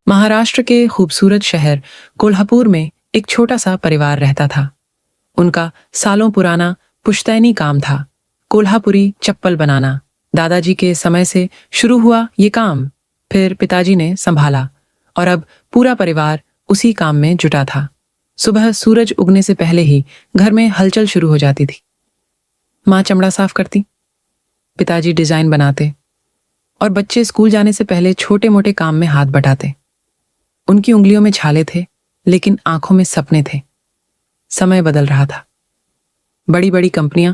महाराष्ट्र के खूबसूरत शहर कोल्हापुर में एक छोटा सा परिवार रहता था। उनका सालों पुराना पुश्तैनी काम था, कोल्हापुरी चप्पल बनाना। दादाजी के समय से शुरू हुआ ये काम, फिर पिताजी ने संभाला और अब पूरा परिवार उसी काम में जुटा था। सुबह सूरज उगने से पहले ही घर में हलचल शुरू हो जाती थी। माँ चमड़ा साफ करती, पिताजी डिजाइन बनाते और बच्चे स्कूल जाने से पहले छोटे मोटे काम में हाथ बटाते। उनकी उंगलियों में छाले थे, लेकिन आंखों में सपने थे। समय बदल रहा था। बड़ी बड़ी कंपनियां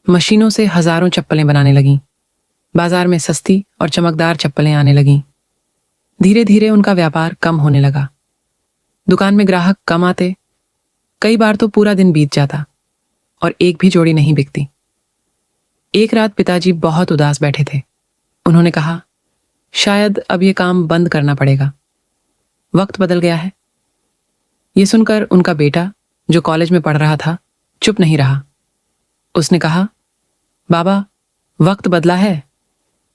मशीनों से हजारों चप्पलें बनाने लगीं। बाजार में सस्ती और चमकदार चप्पलें आने लगीं। धीरे धीरे उनका व्यापार कम होने लगा। दुकान में ग्राहक कम आते। कई बार तो पूरा दिन बीत जाता और एक भी जोड़ी नहीं बिकती। एक रात पिताजी बहुत उदास बैठे थे। उन्होंने कहा, शायद अब ये काम बंद करना पड़ेगा। वक्त बदल गया है। ये सुनकर उनका बेटा, जो कॉलेज में पढ़ रहा था, चुप नहीं रहा। उसने कहा, बाबा, वक्त बदला है,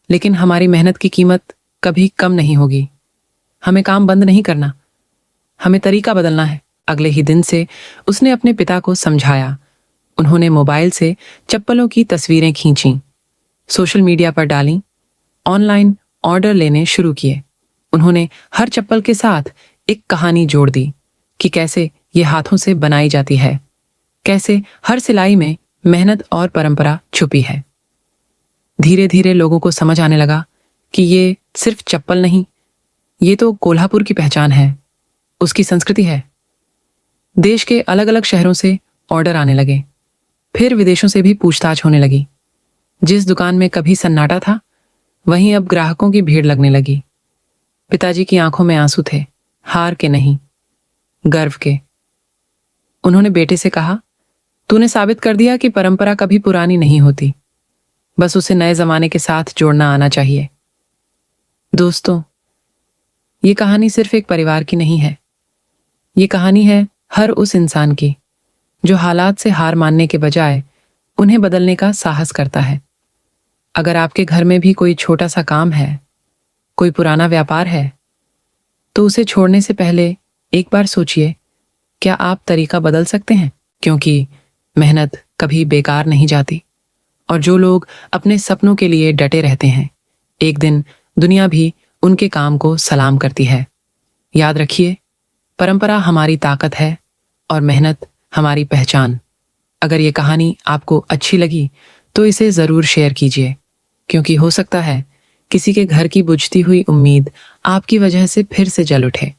लेकिन हमारी मेहनत की कीमत कभी कम नहीं होगी। हमें काम बंद नहीं करना, हमें तरीका बदलना है। अगले ही दिन से उसने अपने पिता को समझाया। उन्होंने मोबाइल से चप्पलों की तस्वीरें खींची, सोशल मीडिया पर डालीं, ऑनलाइन ऑर्डर लेने शुरू किए। उन्होंने हर चप्पल के साथ एक कहानी जोड़ दी कि कैसे ये हाथों से बनाई जाती है, कैसे हर सिलाई में मेहनत और परंपरा छुपी है। धीरे धीरे लोगों को समझ आने लगा कि ये सिर्फ चप्पल नहीं, ये तो कोल्हापुर की पहचान है, उसकी संस्कृति है। देश के अलग अलग शहरों से ऑर्डर आने लगे। फिर विदेशों से भी पूछताछ होने लगी। जिस दुकान में कभी सन्नाटा था, वहीं अब ग्राहकों की भीड़ लगने लगी। पिताजी की आंखों में आंसू थे, हार के नहीं, गर्व के। उन्होंने बेटे से कहा, तूने साबित कर दिया कि परंपरा कभी पुरानी नहीं होती, बस उसे नए जमाने के साथ जोड़ना आना चाहिए। दोस्तों, ये कहानी सिर्फ एक परिवार की नहीं है। ये कहानी है हर उस इंसान की जो हालात से हार मानने के बजाय उन्हें बदलने का साहस करता है। अगर आपके घर में भी कोई छोटा सा काम है, कोई पुराना व्यापार है, तो उसे छोड़ने से पहले एक बार सोचिए, क्या आप तरीका बदल सकते हैं? क्योंकि मेहनत कभी बेकार नहीं जाती और जो लोग अपने सपनों के लिए डटे रहते हैं, एक दिन दुनिया भी उनके काम को सलाम करती है। याद रखिए, परंपरा हमारी ताकत है और मेहनत हमारी पहचान। अगर ये कहानी आपको अच्छी लगी तो इसे ज़रूर शेयर कीजिए, क्योंकि हो सकता है किसी के घर की बुझती हुई उम्मीद आपकी वजह से फिर से जल उठे।